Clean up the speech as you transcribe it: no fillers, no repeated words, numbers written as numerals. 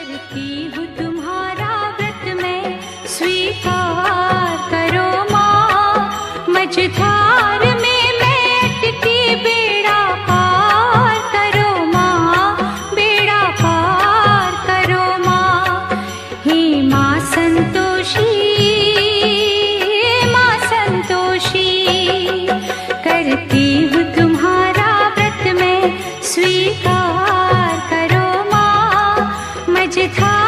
करती हूँ तुम्हारा व्रत मैं, स्वीकार करो माँ। मझधार में मैं अटकी, बेड़ा पार करो माँ, बेड़ा पार करो माँ। हे माँ संतोषी, माँ संतोषी, करती हूँ तुम्हारा व्रत मैं, स्वीकार करो माँ। मझधार